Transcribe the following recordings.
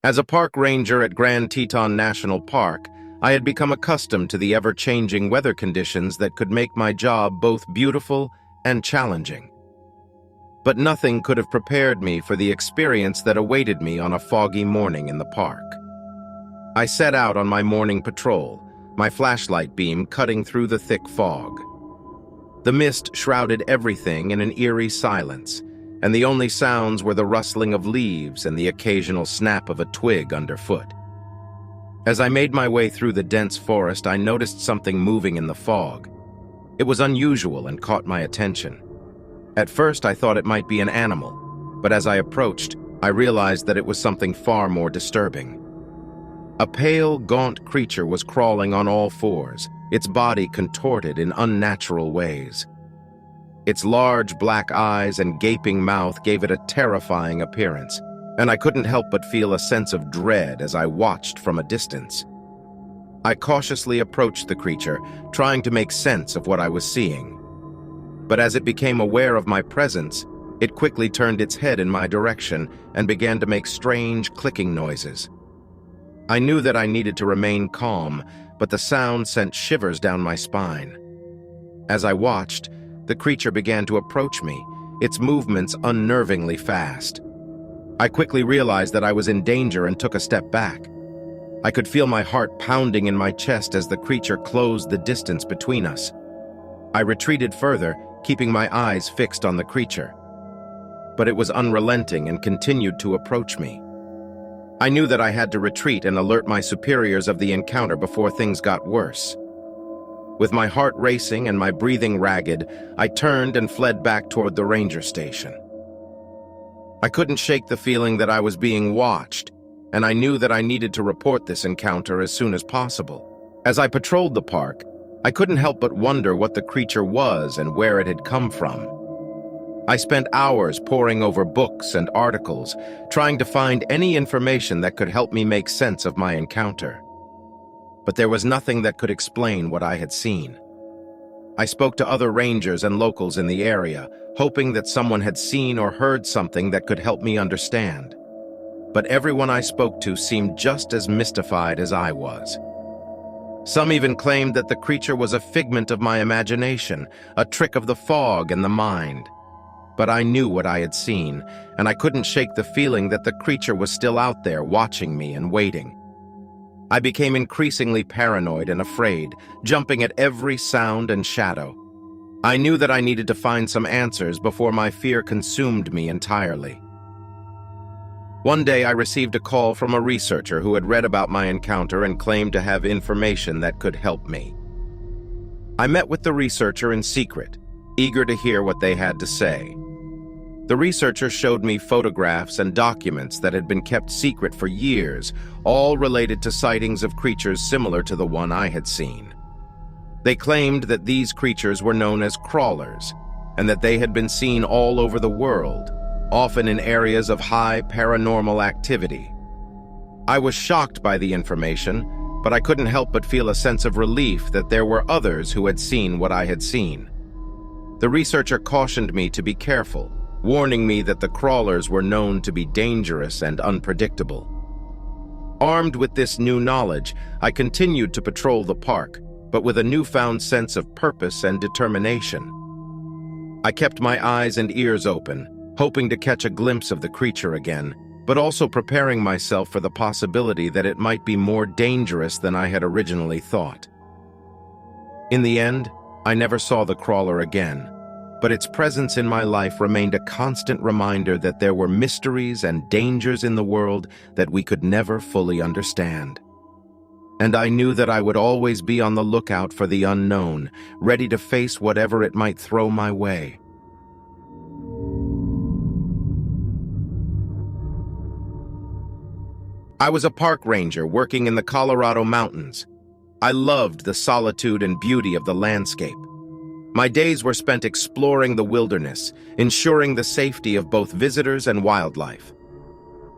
As a park ranger at Grand Teton National Park, I had become accustomed to the ever-changing weather conditions that could make my job both beautiful and challenging. But nothing could have prepared me for the experience that awaited me on a foggy morning in the park. I set out on my morning patrol, my flashlight beam cutting through the thick fog. The mist shrouded everything in an eerie silence, and the only sounds were the rustling of leaves and the occasional snap of a twig underfoot. As I made my way through the dense forest, I noticed something moving in the fog. It was unusual and caught my attention. At first, I thought it might be an animal, but as I approached, I realized that it was something far more disturbing. A pale, gaunt creature was crawling on all fours, its body contorted in unnatural ways. Its large black eyes and gaping mouth gave it a terrifying appearance, and I couldn't help but feel a sense of dread as I watched from a distance. I cautiously approached the creature, trying to make sense of what I was seeing. But as it became aware of my presence, it quickly turned its head in my direction and began to make strange clicking noises. I knew that I needed to remain calm, but the sound sent shivers down my spine. As I watched, the creature began to approach me, its movements unnervingly fast. I quickly realized that I was in danger and took a step back. I could feel my heart pounding in my chest as the creature closed the distance between us. I retreated further, keeping my eyes fixed on the creature. But it was unrelenting and continued to approach me. I knew that I had to retreat and alert my superiors of the encounter before things got worse. With my heart racing and my breathing ragged, I turned and fled back toward the ranger station. I couldn't shake the feeling that I was being watched, and I knew that I needed to report this encounter as soon as possible. As I patrolled the park, I couldn't help but wonder what the creature was and where it had come from. I spent hours poring over books and articles, trying to find any information that could help me make sense of my encounter. But there was nothing that could explain what I had seen. I spoke to other rangers and locals in the area, hoping that someone had seen or heard something that could help me understand. But everyone I spoke to seemed just as mystified as I was. Some even claimed that the creature was a figment of my imagination, a trick of the fog and the mind. But I knew what I had seen, and I couldn't shake the feeling that the creature was still out there watching me and waiting. I became increasingly paranoid and afraid, jumping at every sound and shadow. I knew that I needed to find some answers before my fear consumed me entirely. One day I received a call from a researcher who had read about my encounter and claimed to have information that could help me. I met with the researcher in secret, eager to hear what they had to say. The researcher showed me photographs and documents that had been kept secret for years, all related to sightings of creatures similar to the one I had seen. They claimed that these creatures were known as crawlers, and that they had been seen all over the world, often in areas of high paranormal activity. I was shocked by the information, but I couldn't help but feel a sense of relief that there were others who had seen what I had seen. The researcher cautioned me to be careful, warning me that the crawlers were known to be dangerous and unpredictable. Armed with this new knowledge, I continued to patrol the park, but with a newfound sense of purpose and determination. I kept my eyes and ears open, hoping to catch a glimpse of the creature again, but also preparing myself for the possibility that it might be more dangerous than I had originally thought. In the end, I never saw the crawler again, but its presence in my life remained a constant reminder that there were mysteries and dangers in the world that we could never fully understand. And I knew that I would always be on the lookout for the unknown, ready to face whatever it might throw my way. I was a park ranger working in the Colorado mountains. I loved the solitude and beauty of the landscape. My days were spent exploring the wilderness, ensuring the safety of both visitors and wildlife.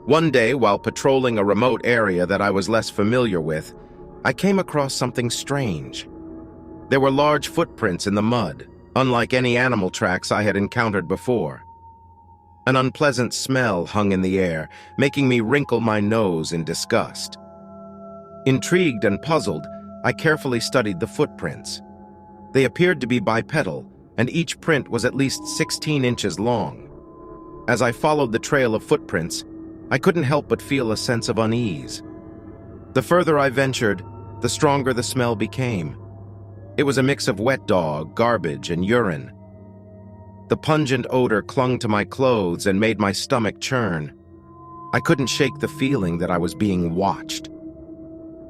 One day, while patrolling a remote area that I was less familiar with, I came across something strange. There were large footprints in the mud, unlike any animal tracks I had encountered before. An unpleasant smell hung in the air, making me wrinkle my nose in disgust. Intrigued and puzzled, I carefully studied the footprints. They appeared to be bipedal, and each print was at least 16 inches long. As I followed the trail of footprints, I couldn't help but feel a sense of unease. The further I ventured, the stronger the smell became. It was a mix of wet dog, garbage, and urine. The pungent odor clung to my clothes and made my stomach churn. I couldn't shake the feeling that I was being watched.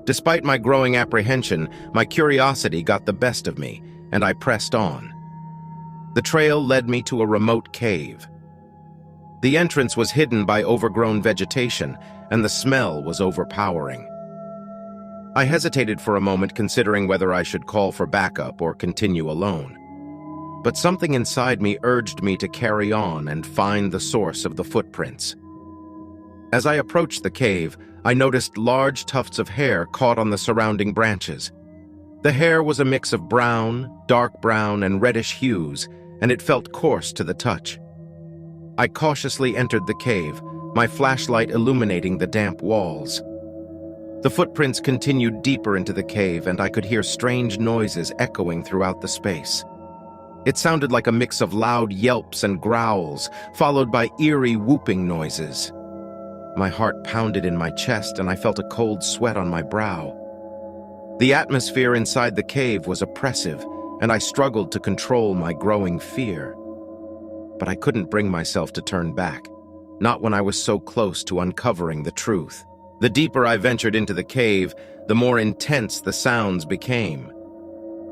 Despite my growing apprehension, my curiosity got the best of me, and I pressed on. The trail led me to a remote cave. The entrance was hidden by overgrown vegetation, and the smell was overpowering. I hesitated for a moment, considering whether I should call for backup or continue alone. But something inside me urged me to carry on and find the source of the footprints. As I approached the cave, I noticed large tufts of hair caught on the surrounding branches. The hair was a mix of brown, dark brown, and reddish hues, and it felt coarse to the touch. I cautiously entered the cave, my flashlight illuminating the damp walls. The footprints continued deeper into the cave, and I could hear strange noises echoing throughout the space. It sounded like a mix of loud yelps and growls, followed by eerie whooping noises. My heart pounded in my chest, and I felt a cold sweat on my brow. The atmosphere inside the cave was oppressive, and I struggled to control my growing fear. But I couldn't bring myself to turn back, not when I was so close to uncovering the truth. The deeper I ventured into the cave, the more intense the sounds became.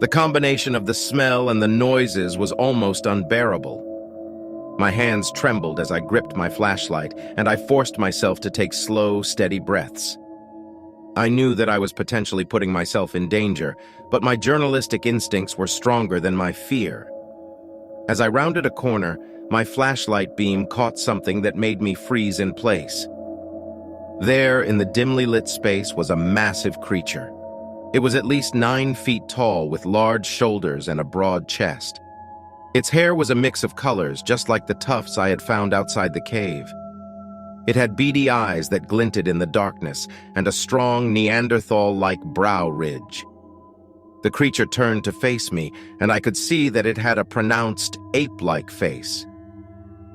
The combination of the smell and the noises was almost unbearable. My hands trembled as I gripped my flashlight, and I forced myself to take slow, steady breaths. I knew that I was potentially putting myself in danger, but my journalistic instincts were stronger than my fear. As I rounded a corner, my flashlight beam caught something that made me freeze in place. There, in the dimly lit space, was a massive creature. It was at least 9 feet tall, with large shoulders and a broad chest. Its hair was a mix of colors, just like the tufts I had found outside the cave. It had beady eyes that glinted in the darkness, and a strong Neanderthal-like brow ridge. The creature turned to face me, and I could see that it had a pronounced ape-like face.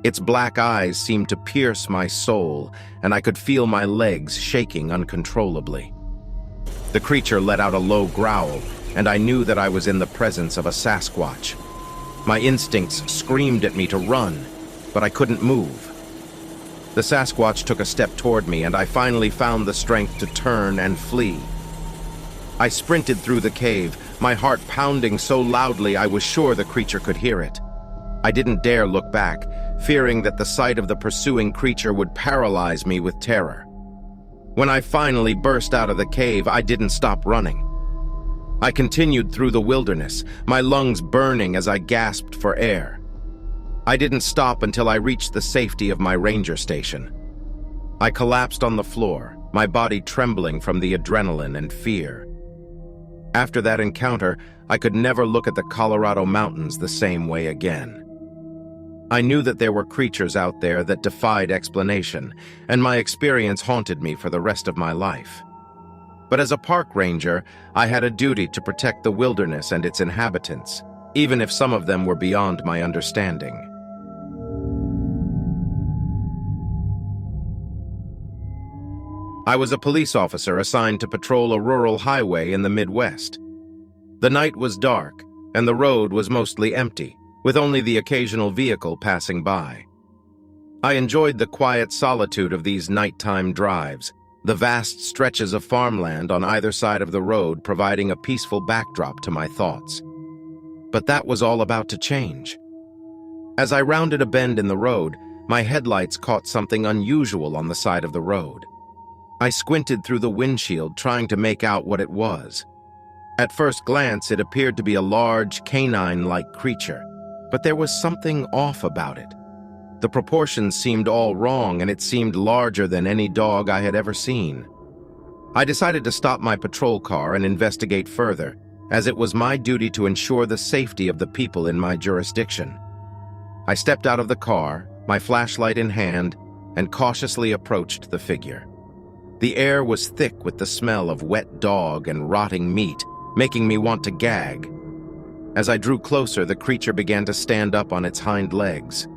Its black eyes seemed to pierce my soul, and I could feel my legs shaking uncontrollably. The creature let out a low growl, and I knew that I was in the presence of a Sasquatch. My instincts screamed at me to run, but I couldn't move. The Sasquatch took a step toward me, and I finally found the strength to turn and flee. I sprinted through the cave, my heart pounding so loudly I was sure the creature could hear it. I didn't dare look back, fearing that the sight of the pursuing creature would paralyze me with terror. When I finally burst out of the cave, I didn't stop running. I continued through the wilderness, my lungs burning as I gasped for air. I didn't stop until I reached the safety of my ranger station. I collapsed on the floor, my body trembling from the adrenaline and fear. After that encounter, I could never look at the Colorado mountains the same way again. I knew that there were creatures out there that defied explanation, and my experience haunted me for the rest of my life. But as a park ranger, I had a duty to protect the wilderness and its inhabitants, even if some of them were beyond my understanding. I was a police officer assigned to patrol a rural highway in the Midwest. The night was dark, and the road was mostly empty, with only the occasional vehicle passing by. I enjoyed the quiet solitude of these nighttime drives, the vast stretches of farmland on either side of the road providing a peaceful backdrop to my thoughts. But that was all about to change. As I rounded a bend in the road, my headlights caught something unusual on the side of the road. I squinted through the windshield, trying to make out what it was. At first glance, it appeared to be a large, canine-like creature, but there was something off about it. The proportions seemed all wrong, and it seemed larger than any dog I had ever seen. I decided to stop my patrol car and investigate further, as it was my duty to ensure the safety of the people in my jurisdiction. I stepped out of the car, my flashlight in hand, and cautiously approached the figure. The air was thick with the smell of wet dog and rotting meat, making me want to gag. As I drew closer, the creature began to stand up on its hind legs.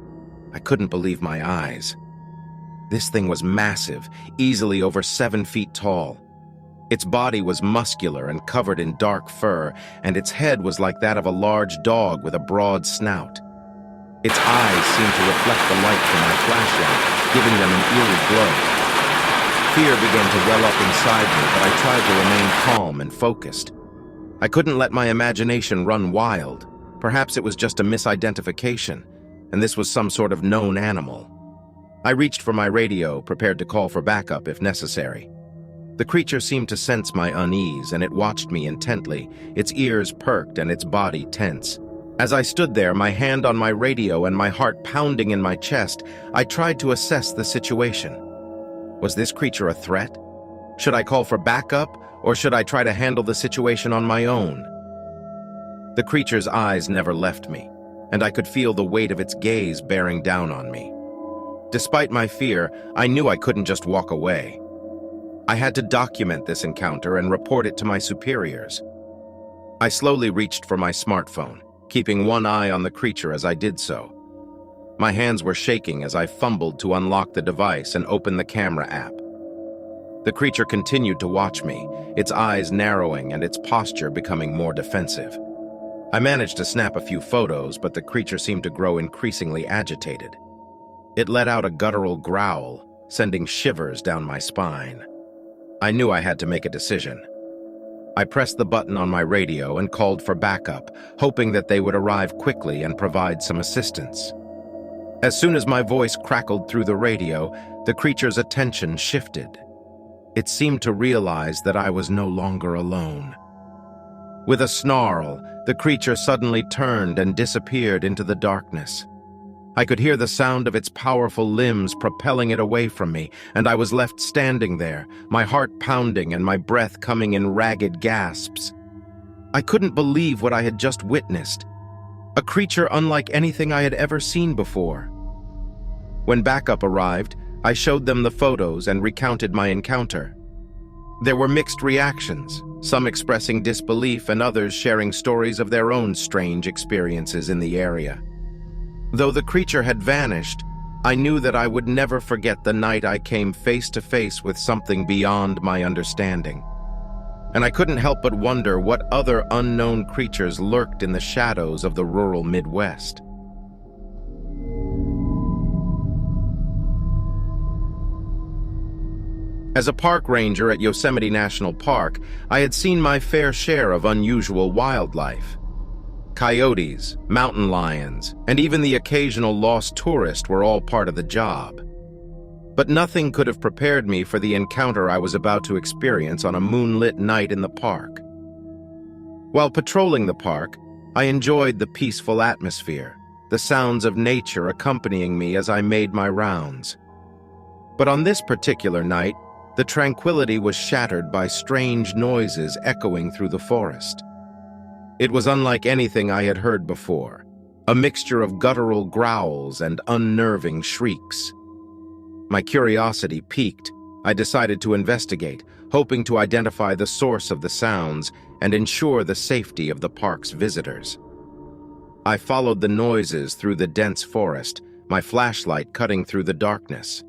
I couldn't believe my eyes. This thing was massive, easily over 7 feet tall. Its body was muscular and covered in dark fur, and its head was like that of a large dog with a broad snout. Its eyes seemed to reflect the light from my flashlight, giving them an eerie glow. Fear began to well up inside me, but I tried to remain calm and focused. I couldn't let my imagination run wild. Perhaps it was just a misidentification, and this was some sort of known animal. I reached for my radio, prepared to call for backup if necessary. The creature seemed to sense my unease, and it watched me intently, its ears perked and its body tense. As I stood there, my hand on my radio and my heart pounding in my chest, I tried to assess the situation. Was this creature a threat? Should I call for backup, or should I try to handle the situation on my own? The creature's eyes never left me, and I could feel the weight of its gaze bearing down on me. Despite my fear, I knew I couldn't just walk away. I had to document this encounter and report it to my superiors. I slowly reached for my smartphone, keeping one eye on the creature as I did so. My hands were shaking as I fumbled to unlock the device and open the camera app. The creature continued to watch me, its eyes narrowing and its posture becoming more defensive. I managed to snap a few photos, but the creature seemed to grow increasingly agitated. It let out a guttural growl, sending shivers down my spine. I knew I had to make a decision. I pressed the button on my radio and called for backup, hoping that they would arrive quickly and provide some assistance. As soon as my voice crackled through the radio, the creature's attention shifted. It seemed to realize that I was no longer alone. With a snarl, the creature suddenly turned and disappeared into the darkness. I could hear the sound of its powerful limbs propelling it away from me, and I was left standing there, my heart pounding and my breath coming in ragged gasps. I couldn't believe what I had just witnessed. A creature unlike anything I had ever seen before. When backup arrived, I showed them the photos and recounted my encounter. There were mixed reactions, some expressing disbelief and others sharing stories of their own strange experiences in the area. Though the creature had vanished, I knew that I would never forget the night I came face to face with something beyond my understanding. And I couldn't help but wonder what other unknown creatures lurked in the shadows of the rural Midwest. As a park ranger at Yosemite National Park, I had seen my fair share of unusual wildlife. Coyotes, mountain lions, and even the occasional lost tourist were all part of the job. But nothing could have prepared me for the encounter I was about to experience on a moonlit night in the park. While patrolling the park, I enjoyed the peaceful atmosphere, the sounds of nature accompanying me as I made my rounds. But on this particular night, the tranquility was shattered by strange noises echoing through the forest. It was unlike anything I had heard before, a mixture of guttural growls and unnerving shrieks. My curiosity piqued. I decided to investigate, hoping to identify the source of the sounds and ensure the safety of the park's visitors. I followed the noises through the dense forest, my flashlight cutting through the darkness.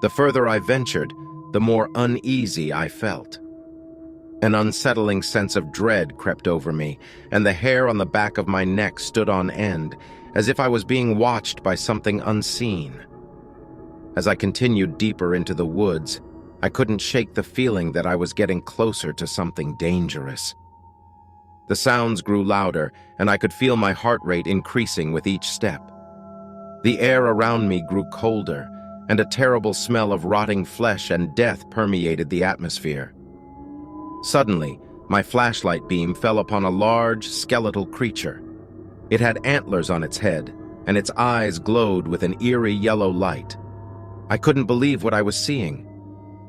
The further I ventured, the more uneasy I felt. An unsettling sense of dread crept over me, and the hair on the back of my neck stood on end, as if I was being watched by something unseen. As I continued deeper into the woods, I couldn't shake the feeling that I was getting closer to something dangerous. The sounds grew louder, and I could feel my heart rate increasing with each step. The air around me grew colder, and a terrible smell of rotting flesh and death permeated the atmosphere. Suddenly, my flashlight beam fell upon a large, skeletal creature. It had antlers on its head, and its eyes glowed with an eerie yellow light. I couldn't believe what I was seeing.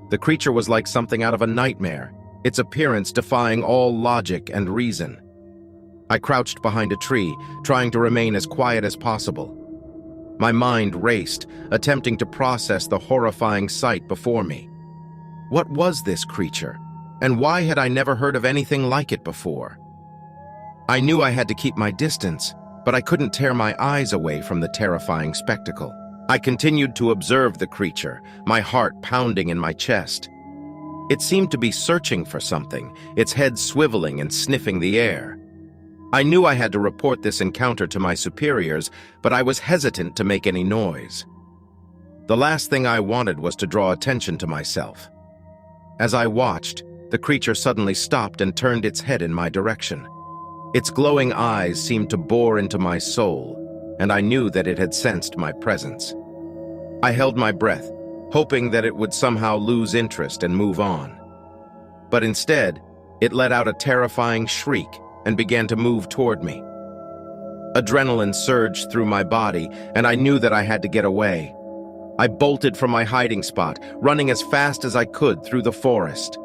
The creature was like something out of a nightmare, its appearance defying all logic and reason. I crouched behind a tree, trying to remain as quiet as possible. My mind raced, attempting to process the horrifying sight before me. What was this creature, and why had I never heard of anything like it before? I knew I had to keep my distance, but I couldn't tear my eyes away from the terrifying spectacle. I continued to observe the creature, my heart pounding in my chest. It seemed to be searching for something, its head swiveling and sniffing the air. I knew I had to report this encounter to my superiors, but I was hesitant to make any noise. The last thing I wanted was to draw attention to myself. As I watched, the creature suddenly stopped and turned its head in my direction. Its glowing eyes seemed to bore into my soul, and I knew that it had sensed my presence. I held my breath, hoping that it would somehow lose interest and move on. But instead, it let out a terrifying shriek and began to move toward me. Adrenaline surged through my body, and I knew that I had to get away. I bolted from my hiding spot, running as fast as I could through the forest.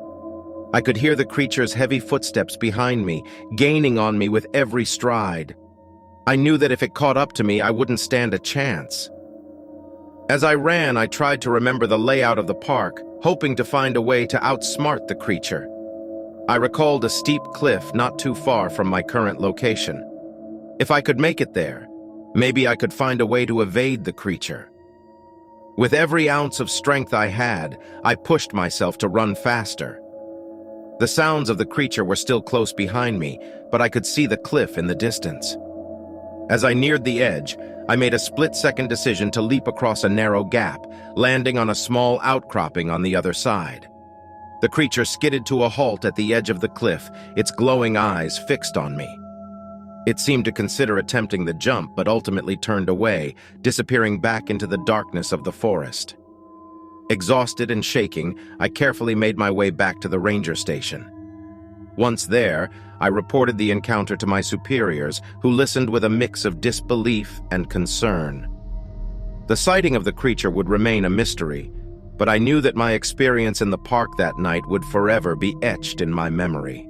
I could hear the creature's heavy footsteps behind me, gaining on me with every stride. I knew that if it caught up to me, I wouldn't stand a chance. As I ran, I tried to remember the layout of the park, hoping to find a way to outsmart the creature. I recalled a steep cliff not too far from my current location. If I could make it there, maybe I could find a way to evade the creature. With every ounce of strength I had, I pushed myself to run faster. The sounds of the creature were still close behind me, but I could see the cliff in the distance. As I neared the edge, I made a split-second decision to leap across a narrow gap, landing on a small outcropping on the other side. The creature skidded to a halt at the edge of the cliff, its glowing eyes fixed on me. It seemed to consider attempting the jump, but ultimately turned away, disappearing back into the darkness of the forest. Exhausted and shaking, I carefully made my way back to the ranger station. Once there, I reported the encounter to my superiors, who listened with a mix of disbelief and concern. The sighting of the creature would remain a mystery, but I knew that my experience in the park that night would forever be etched in my memory.